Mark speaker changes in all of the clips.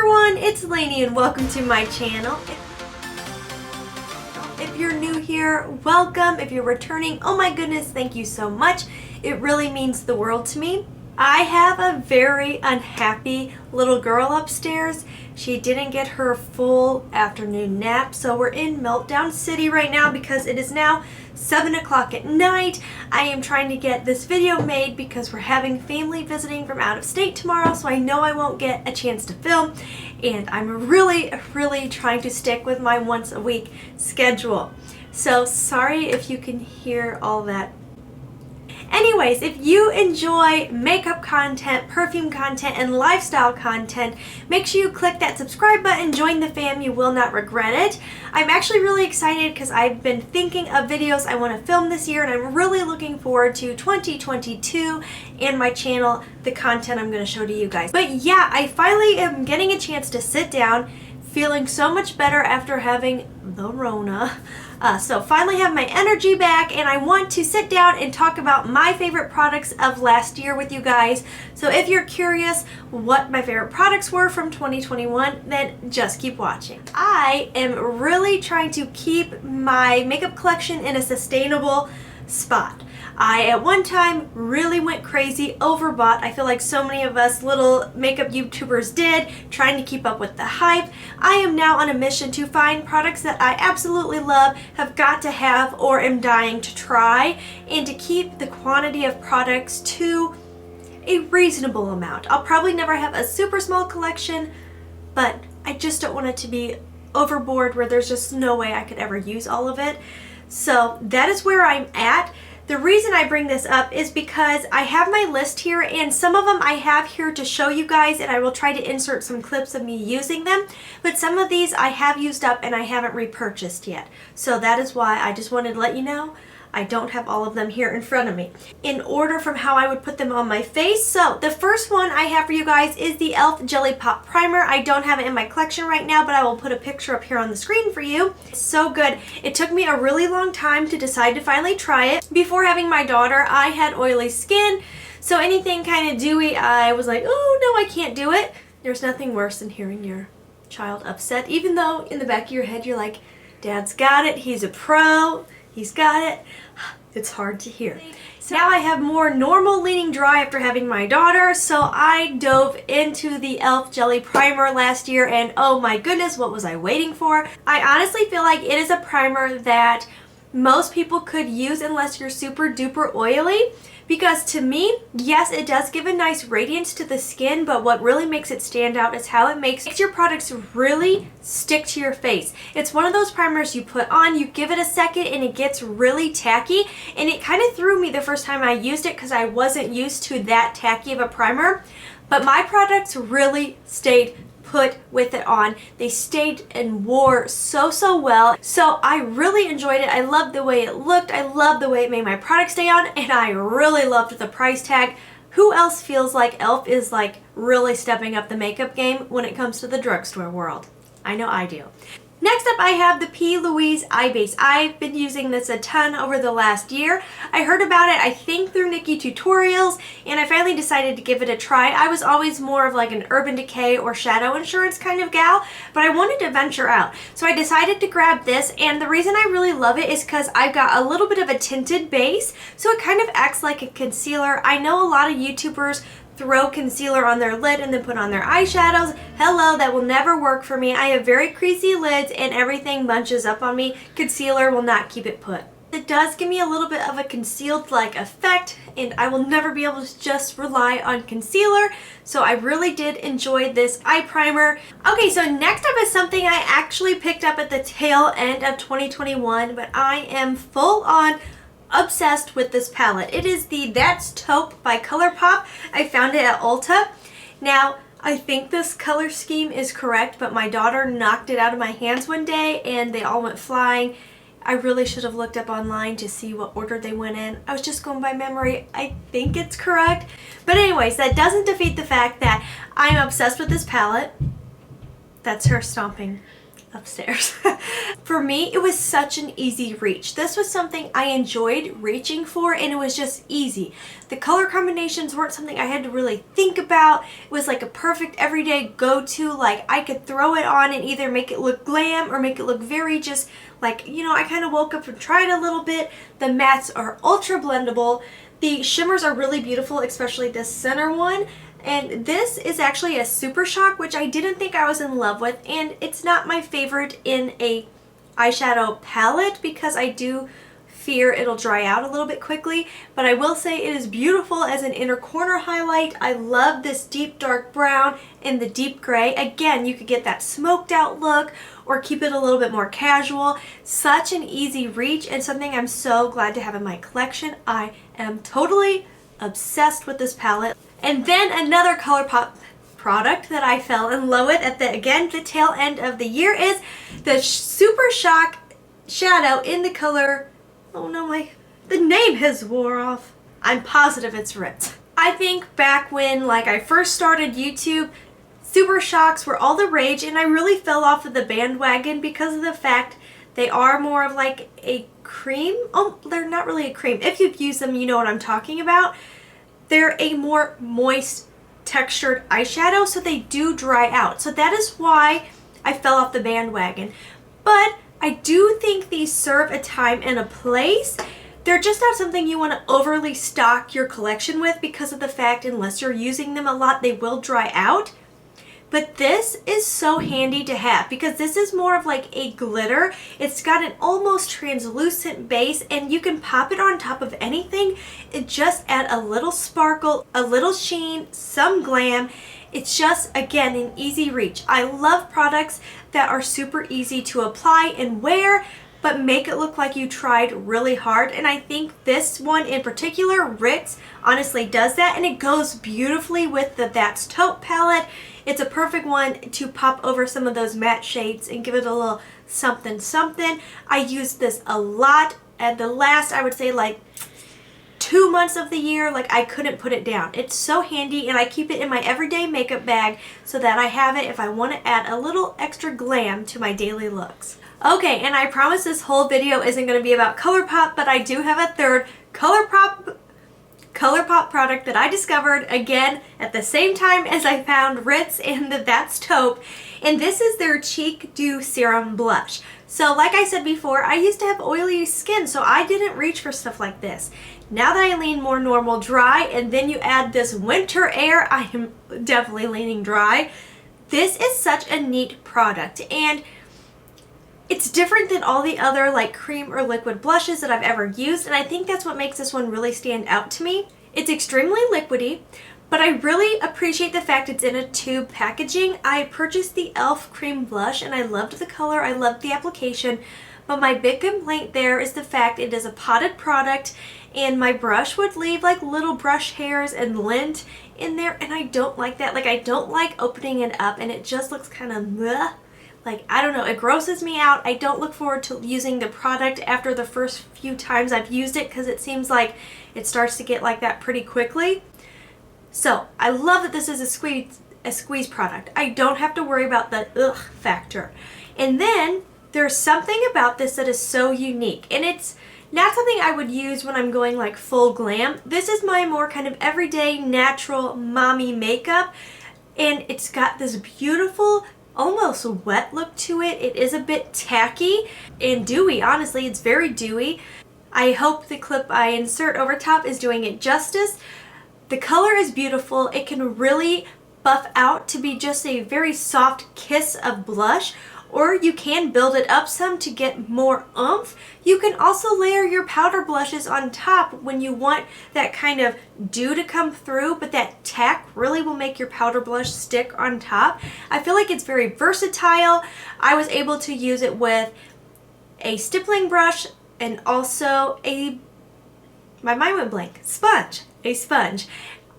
Speaker 1: everyone, it's Laynie and welcome to my channel. If you're new here, welcome. If you're returning, oh my goodness, thank you so much. It really means the world to me. I have a very unhappy little girl upstairs. She didn't get her full afternoon nap, so we're in Meltdown City right now because it is now 7 o'clock at night. I am trying to get this video made because we're having family visiting from out of state tomorrow, so I know I won't get a chance to film, and I'm really trying to stick with my once a week schedule. So sorry if you can hear all that. Anyways, if you enjoy makeup content, perfume content, and lifestyle content, make sure you click that subscribe button, join the fam, you will not regret it. I'm actually really excited because I've been thinking of videos I want to film this year, and I'm really looking forward to 2022 and my channel, the content I'm going to show to you guys. But yeah, I finally am getting a chance to sit down, feeling so much better after having the Rona. So finally have my energy back, and I want to sit down and talk about my favorite products of last year with you guys. So if you're curious what my favorite products were from 2021, then just keep watching. I am really trying to keep my makeup collection in a sustainable spot. I at one time really went crazy, overbought. I feel like so many of us little makeup YouTubers did, trying to keep up with the hype. I am now on a mission to find products that I absolutely love, have got to have, or am dying to try, and to keep the quantity of products to a reasonable amount. I'll probably never have a super small collection, but I just don't want it to be overboard where there's just no way I could ever use all of it. So that is where I'm at. The reason I bring this up is because I have my list here, and some of them I have here to show you guys, and I will try to insert some clips of me using them, but some of these I have used up and I haven't repurchased yet. So that is why I just wanted to let you know I don't have all of them here in front of me in order from how I would put them on my face. So the first one I have for you guys is the e.l.f. Jelly Pop Primer. I don't have it in my collection right now, but I will put a picture up here on the screen for you. It's so good. It took me a really long time to decide to finally try it. Before having my daughter, I had oily skin, so anything kind of dewy, I was like, oh no, I can't do it. There's nothing worse than hearing your child upset, even though in the back of your head you're like, Dad's got it, he's a pro, he's got it. It's hard to hear. So now I have more normal leaning dry after having my daughter, so I dove into the e.l.f. Jelly Primer last year, and oh my goodness, what was I waiting for? I honestly feel like it is a primer that most people could use unless you're super duper oily. Because to me, yes, it does give a nice radiance to the skin, but what really makes it stand out is how it makes your products really stick to your face. It's one of those primers you put on, you give it a second, and it gets really tacky, and it kind of threw me the first time I used it because I wasn't used to that tacky of a primer. But my products really stayed put with it on. They stayed and wore so well. So I really enjoyed it. I loved the way it looked. I loved the way it made my product stay on, and I really loved the price tag. Who else feels like e.l.f. is like really stepping up the makeup game when it comes to the drugstore world? I know I do. Next up, I have the P. Louise Eye Base. I've been using this a ton over the last year. I heard about it, I think, through Nikki tutorials, and I finally decided to give it a try. I was always more of like an Urban Decay or Shadow Insurance kind of gal, but I wanted to venture out. So I decided to grab this, and the reason I really love it is because I've got a little bit of a tinted base, so it kind of acts like a concealer. I know a lot of YouTubers throw concealer on their lid and then put on their eyeshadows. Hello, that will never work for me. I have very creasy lids and everything bunches up on me. Concealer will not keep it put. It does give me a little bit of a concealed like effect, and I will never be able to just rely on concealer, so I really did enjoy this eye primer. Okay, so next up is something I actually picked up at the tail end of 2021, but I am full on obsessed with this palette. It is the That's Taupe by ColourPop. I found it at Ulta. Now, I think this color scheme is correct, but my daughter knocked it out of my hands one day and they all went flying. I really should have looked up online to see what order they went in. I was just going by memory. I think it's correct. But anyways, that doesn't defeat the fact that I'm obsessed with this palette. That's her stomping upstairs. For me, it was such an easy reach. This was something I enjoyed reaching for, and it was just easy. The color combinations weren't something I had to really think about. It was like a perfect everyday go-to. Like, I could throw it on and either make it look glam or make it look very just like, you know, I kind of woke up and tried a little bit. The mattes are ultra blendable. The shimmers are really beautiful, especially this center one. And this is actually a Super Shock, which I didn't think I was in love with, and it's not my favorite in a eyeshadow palette because I do fear it'll dry out a little bit quickly, but I will say it is beautiful as an inner corner highlight. I love this deep dark brown and the deep gray. Again, you could get that smoked out look or keep it a little bit more casual. Such an easy reach and something I'm so glad to have in my collection. I am totally obsessed with this palette. And then another ColourPop product that I fell in love with at the tail end of the year is the Super Shock shadow in the color, oh no, the name has wore off. I'm positive it's ripped. I think back when I first started YouTube, Super Shocks were all the rage, and I really fell off of the bandwagon because of the fact they are more of like a cream. Oh, they're not really a cream. If you've used them, you know what I'm talking about. They're a more moist textured eyeshadow, so they do dry out. So that is why I fell off the bandwagon. But I do think these serve a time and a place. They're just not something you want to overly stock your collection with because of the fact, unless you're using them a lot, they will dry out. But this is so handy to have because this is more of like a glitter. It's got an almost translucent base and you can pop it on top of anything. It just adds a little sparkle, a little sheen, some glam. It's just, again, an easy reach. I love products that are super easy to apply and wear, but make it look like you tried really hard. And I think this one in particular, Ritz, honestly does that, and it goes beautifully with the That's Taupe palette. It's a perfect one to pop over some of those matte shades and give it a little something something. I use this a lot. At the last, I would say 2 months of the year, I couldn't put it down. It's so handy, and I keep it in my everyday makeup bag so that I have it if I want to add a little extra glam to my daily looks. Okay, and I promise this whole video isn't going to be about ColourPop, but I do have a third ColourPop product that I discovered, again, at the same time as I found Ritz and the That's Taupe, and this is their Cheek Dew Serum Blush. So like I said before, I used to have oily skin, so I didn't reach for stuff like this. Now that I lean more normal dry, and then you add this winter air, I am definitely leaning dry. This is such a neat product, and it's different than all the other cream or liquid blushes that I've ever used, and I think that's what makes this one really stand out to me. It's extremely liquidy, but I really appreciate the fact it's in a tube packaging. I purchased the e.l.f. cream blush and I loved the color, I loved the application, but my big complaint there is the fact it is a potted product and my brush would leave little brush hairs and lint in there, and I don't like that. I don't like opening it up and it just looks kind of bleh. I don't know, it grosses me out. I don't look forward to using the product after the first few times I've used it because it seems like it starts to get like that pretty quickly. So I love that this is a squeeze product. I don't have to worry about the ugh factor. And then there's something about this that is so unique, and it's not something I would use when I'm going full glam. This is my more kind of everyday natural mommy makeup, and it's got this beautiful almost wet look to it. It is a bit tacky and dewy. Honestly, it's very dewy. I hope the clip I insert over top is doing it justice. The color is beautiful. It can really buff out to be just a very soft kiss of blush, or you can build it up some to get more oomph. You can also layer your powder blushes on top when you want that kind of dew to come through, but that tack really will make your powder blush stick on top. I feel like it's very versatile. I was able to use it with a stippling brush and also my mind went blank, a sponge.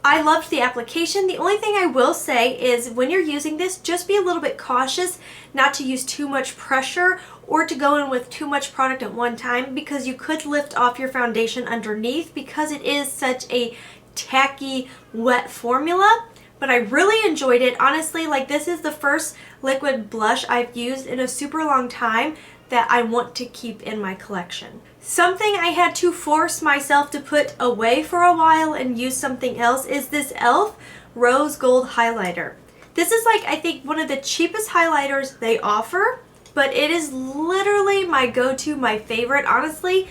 Speaker 1: I loved the application. The only thing I will say is when you're using this, just be a little bit cautious not to use too much pressure or to go in with too much product at one time, because you could lift off your foundation underneath because it is such a tacky, wet formula. but I really enjoyed it. Honestly, like this is the first liquid blush I've used in a super long time that I want to keep in my collection. Something I had to force myself to put away for a while and use something else is this e.l.f. Rose Gold Highlighter. This is like, I think, one of the cheapest highlighters they offer, but it is literally my go-to, my favorite. Honestly,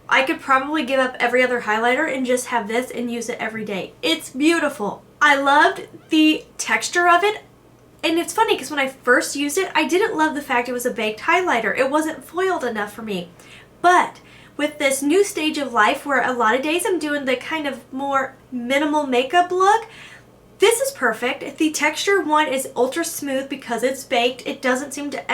Speaker 1: I could probably give up every other highlighter and just have this and use it every day. It's beautiful. I loved the texture of it. And it's funny because when I first used it, I didn't love the fact it was a baked highlighter. It wasn't foiled enough for me. But with this new stage of life where a lot of days I'm doing the kind of more minimal makeup look, this is perfect. The texture one is ultra smooth because it's baked. It doesn't seem to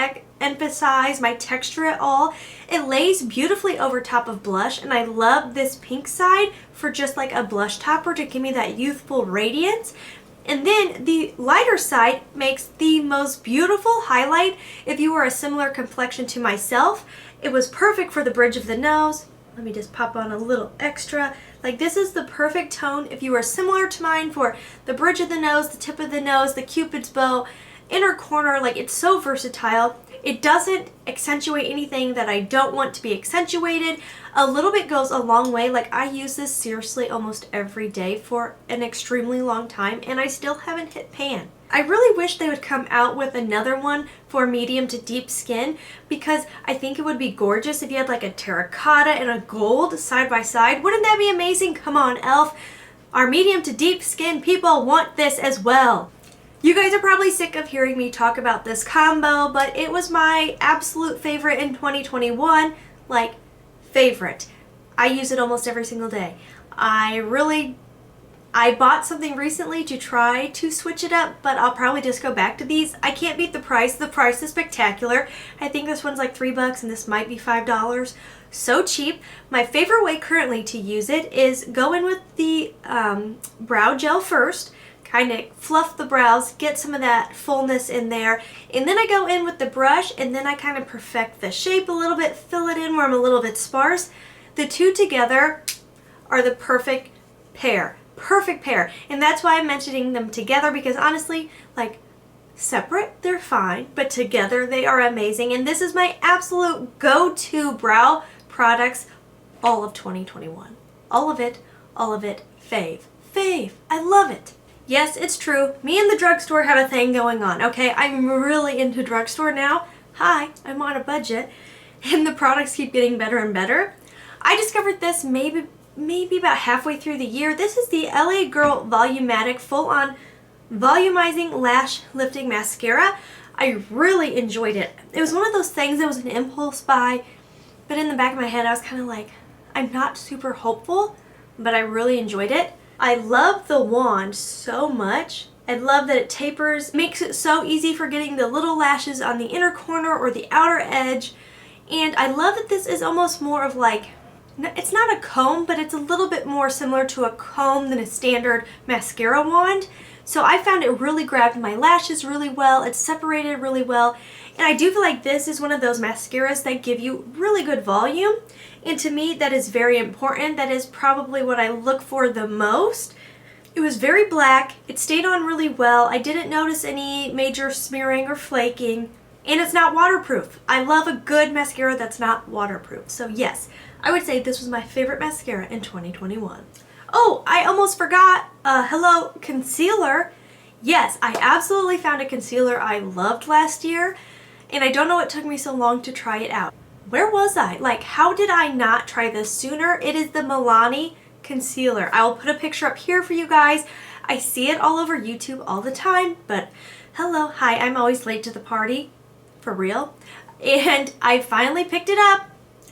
Speaker 1: emphasize my texture at all. It lays beautifully over top of blush, and I love this pink side for just like a blush topper to give me that youthful radiance. And then the lighter side makes the most beautiful highlight if you were a similar complexion to myself. It was perfect for the bridge of the nose. Let me just pop on a little extra. Like this is the perfect tone if you are similar to mine for the bridge of the nose, the tip of the nose, the cupid's bow, inner corner. Like it's so versatile. It doesn't accentuate anything that I don't want to be accentuated. A little bit goes a long way. Like I use this seriously almost every day for an extremely long time and I still haven't hit pan. I really wish they would come out with another one for medium to deep skin because I think it would be gorgeous if you had like a terracotta and a gold side by side. Wouldn't that be amazing? Come on, e.l.f. Our medium to deep skin people want this as well. You guys are probably sick of hearing me talk about this combo, but it was my absolute favorite in 2021. Like, favorite. I use it almost every single day. I bought something recently to try to switch it up, but I'll probably just go back to these. I can't beat the price. The price is spectacular. I think this one's like $3 and this might be $5. So cheap. My favorite way currently to use it is go in with the brow gel first, kind of fluff the brows, get some of that fullness in there, and then I go in with the brush and then I kind of perfect the shape a little bit, fill it in where I'm a little bit sparse. The two together are the perfect pair. Perfect pair. And that's why I'm mentioning them together because honestly, like separate, they're fine, but together they are amazing. And this is my absolute go-to brow products all of 2021. All of it, fave. Fave. I love it. Yes, it's true. Me and the drugstore have a thing going on, okay? I'm really into drugstore now. Hi, I'm on a budget. And the products keep getting better and better. I discovered this maybe about halfway through the year. This is the LA Girl Volumatic Full-On Volumizing Lash Lifting Mascara. I really enjoyed it. It was one of those things that was an impulse buy, but in the back of my head I was kind of like, I'm not super hopeful, but I really enjoyed it. I love the wand so much. I love that it tapers, makes it so easy for getting the little lashes on the inner corner or the outer edge. And I love that this is almost more of like, it's not a comb, but it's a little bit more similar to a comb than a standard mascara wand. So I found it really grabbed my lashes really well. It's separated really well. And I do feel like this is one of those mascaras that give you really good volume. And to me, that is very important. That is probably what I look for the most. It was very black. It stayed on really well. I didn't notice any major smearing or flaking. And it's not waterproof. I love a good mascara that's not waterproof. So yes, I would say this was my favorite mascara in 2021. Oh, I almost forgot. Hello, concealer. Yes, I absolutely found a concealer I loved last year. And I don't know what took me so long to try it out. Where was I? Like, how did I not try this sooner? It is the Laynie concealer. I will put a picture up here for you guys. I see it all over YouTube all the time, but hello, hi, I'm always late to the party. For real. And I finally picked it up,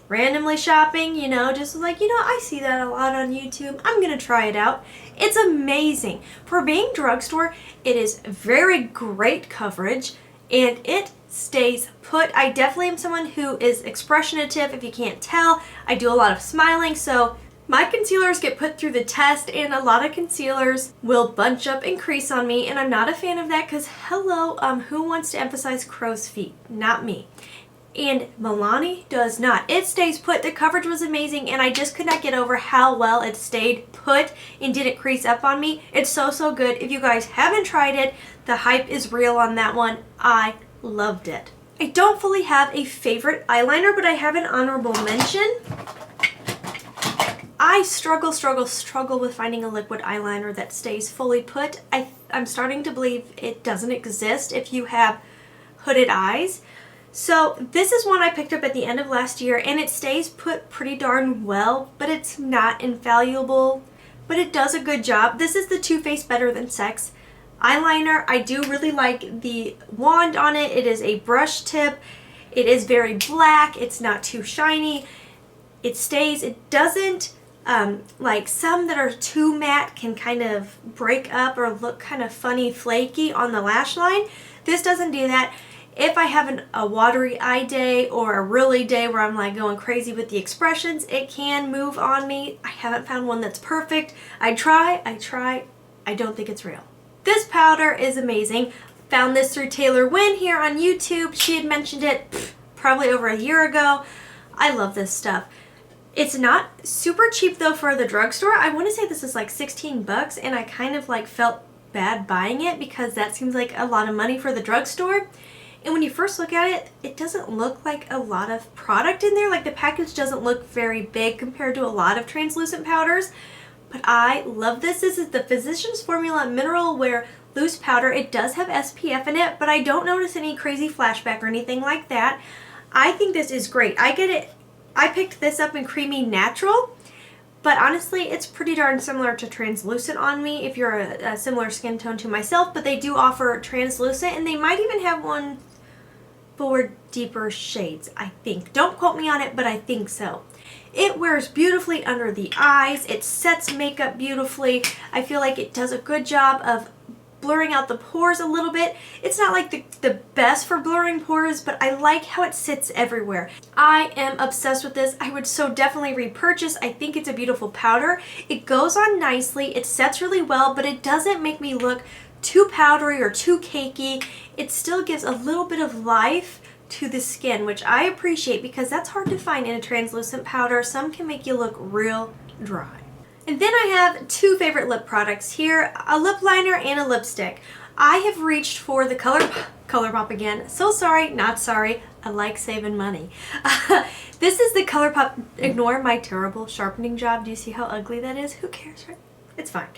Speaker 1: randomly shopping, you know, just like, you know, I see that a lot on YouTube. I'm gonna try it out. It's amazing. For being drugstore, it is very great coverage and it stays put. I definitely am someone who is expressionative, if you can't tell. I do a lot of smiling, so my concealers get put through the test, and a lot of concealers will bunch up and crease on me, and I'm not a fan of that because, hello, who wants to emphasize crow's feet? Not me. and Milani does not. It stays put. The coverage was amazing, and I just could not get over how well it stayed put and didn't crease up on me. It's so, so good. If you guys haven't tried it, the hype is real on that one. I loved it. I don't fully have a favorite eyeliner, but I have an honorable mention. I struggle with finding a liquid eyeliner that stays fully put. I'm starting to believe it doesn't exist if you have hooded eyes. So this is one I picked up at the end of last year, and it stays put pretty darn well, but it's not infallible, but it does a good job. This is the Too Faced Better Than Sex eyeliner. I do really like the wand on it. It is a brush tip. It is very black. It's not too shiny. It stays. It doesn't, like some that are too matte can kind of break up or look kind of funny flaky on the lash line. This doesn't do that. If I have a watery eye day or a really day where I'm like going crazy with the expressions, it can move on me. I haven't found one that's perfect. I try, I don't think it's real. This powder is amazing. Found this through Taylor Wynn here on YouTube. She had mentioned it probably over a year ago. I love this stuff. It's not super cheap though for the drugstore. I want to say this is like 16 bucks, and I kind of like felt bad buying it because that seems like a lot of money for the drugstore. And when you first look at it, it doesn't look like a lot of product in there. Like the package doesn't look very big compared to a lot of translucent powders. But I love this. This is the Physicians Formula Mineral Wear Loose Powder. It does have SPF in it, but I don't notice any crazy flashback or anything like that. I think this is great. I picked this up in Creamy Natural, but honestly, it's pretty darn similar to translucent on me if you're a similar skin tone to myself, but they do offer translucent, and they might even have one for deeper shades, I think. Don't quote me on it, but I think so. It wears beautifully under the eyes. It sets makeup beautifully. I feel like it does a good job of blurring out the pores a little bit. It's not like the best for blurring pores, but I like how it sits everywhere. I am obsessed with this. I would so definitely repurchase. I think it's a beautiful powder. It goes on nicely. It sets really well, but it doesn't make me look too powdery or too cakey. It still gives a little bit of life to the skin, which I appreciate because that's hard to find in a translucent powder. Some can make you look real dry. And then I have two favorite lip products here, a lip liner and a lipstick. I have reached for the ColourPop again. So sorry, not sorry. I like saving money. This is the ColourPop. Ignore my terrible sharpening job. Do you see how ugly that is? Who cares, right? It's fine.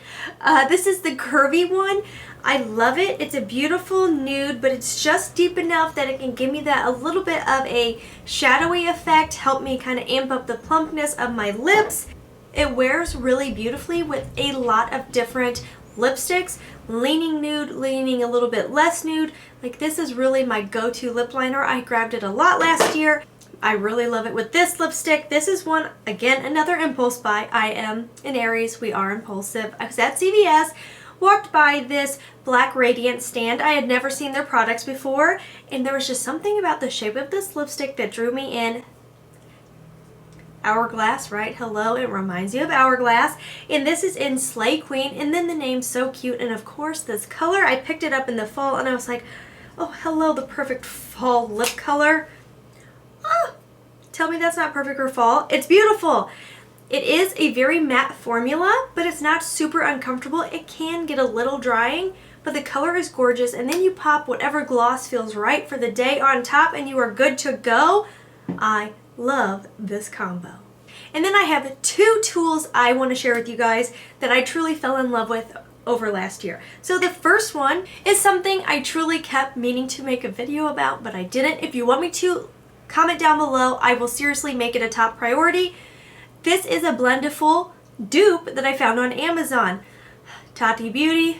Speaker 1: This is the curvy one. I love it. It's a beautiful nude, but it's just deep enough that it can give me that a little bit of a shadowy effect, help me kind of amp up the plumpness of my lips. It wears really beautifully with a lot of different lipsticks, leaning nude, leaning a little bit less nude. Like this is really my go-to lip liner. I grabbed it a lot last year. I really love it with this lipstick. This is one, again, another impulse buy. I am an Aries. We are impulsive. I was at CVS, walked by this Black Radiant stand. I had never seen their products before, and there was just something about the shape of this lipstick that drew me in. Hourglass, right? Hello, it reminds you of Hourglass. And this is in Slay Queen, and then the name's so cute. And of course, this color, I picked it up in the fall, and I was like, oh, hello, the perfect fall lip color. Oh, tell me that's not perfect for fall. It's beautiful. It is a very matte formula, but it's not super uncomfortable. It can get a little drying, but the color is gorgeous. And then you pop whatever gloss feels right for the day on top, and you are good to go. I love this combo. And then I have two tools I want to share with you guys that I truly fell in love with over last year. So the first one is something I truly kept meaning to make a video about, but I didn't. If you want me to, comment down below. I will seriously make it a top priority. This is a Blendiful dupe that I found on Amazon. Tati Beauty,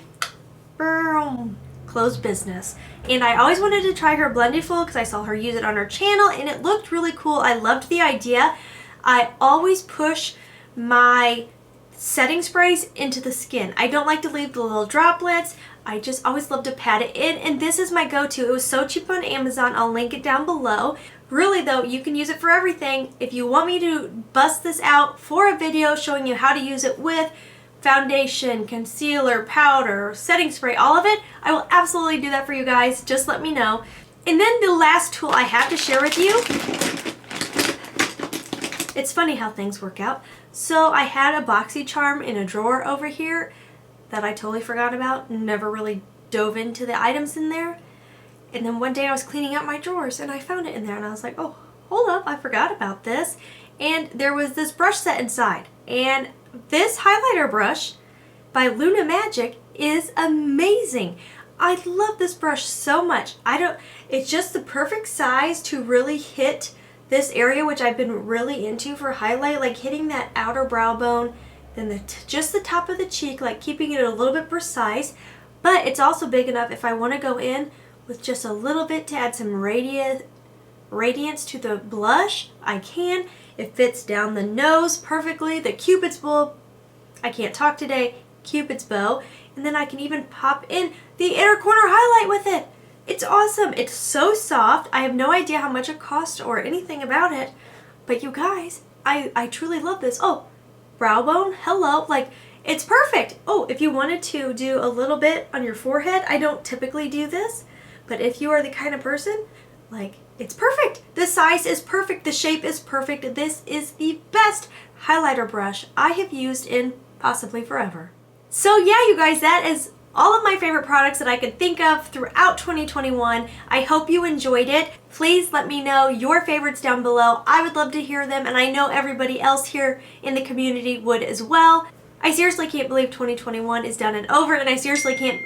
Speaker 1: boom, closed business. And I always wanted to try her Blendiful because I saw her use it on her channel and it looked really cool. I loved the idea. I always push my setting sprays into the skin. I don't like to leave the little droplets. I just always love to pat it in, and this is my go-to. It was so cheap on Amazon. I'll link it down below. Really though, you can use it for everything. If you want me to bust this out for a video showing you how to use it with foundation, concealer, powder, setting spray, all of it, I will absolutely do that for you guys. Just let me know. And then the last tool I have to share with you, it's funny how things work out. So I had a BoxyCharm in a drawer over here that I totally forgot about, never really dove into the items in there. And then one day I was cleaning out my drawers and I found it in there and I was like, oh, hold up, I forgot about this. And there was this brush set inside. And this highlighter brush by Luna Magic is amazing. I love this brush so much. It's just the perfect size to really hit this area, which I've been really into for highlight, like hitting that outer brow bone, then just the top of the cheek, like keeping it a little bit precise. But it's also big enough if I want to go in with just a little bit to add some radiance to the blush, I can. It fits down the nose perfectly. The Cupid's bow, I can't talk today, Cupid's bow. And then I can even pop in the inner corner highlight with it. It's awesome. It's so soft. I have no idea how much it cost or anything about it. But you guys, I truly love this. Oh, brow bone, hello. Like, it's perfect. Oh, if you wanted to do a little bit on your forehead, I don't typically do this. But if you are the kind of person, like, it's perfect. The size is perfect. The shape is perfect. This is the best highlighter brush I have used in possibly forever. So yeah, you guys, that is all of my favorite products that I could think of throughout 2021. I hope you enjoyed it. Please let me know your favorites down below. I would love to hear them, and I know everybody else here in the community would as well. I seriously can't believe 2021 is done and over, and I seriously can't...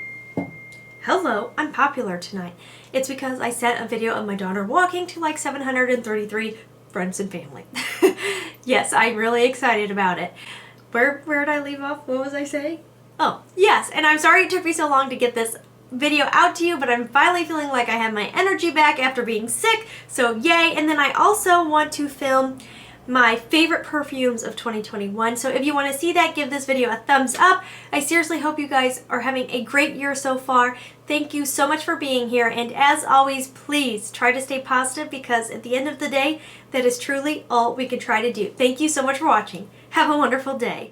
Speaker 1: Hello, I'm popular tonight. It's because I sent a video of my daughter walking to like 733 friends and family. Yes, I'm really excited about it. Where did I leave off? What was I saying? Oh, yes, and I'm sorry it took me so long to get this video out to you, but I'm finally feeling like I have my energy back after being sick, so yay. And then I also want to film my favorite perfumes of 2021, so if you want to see that, give this video a thumbs up. I seriously hope you guys are having a great year so far. Thank you so much for being here, and as always, please try to stay positive, because at the end of the day, that is truly all we can try to do. Thank you so much for watching. Have a wonderful day.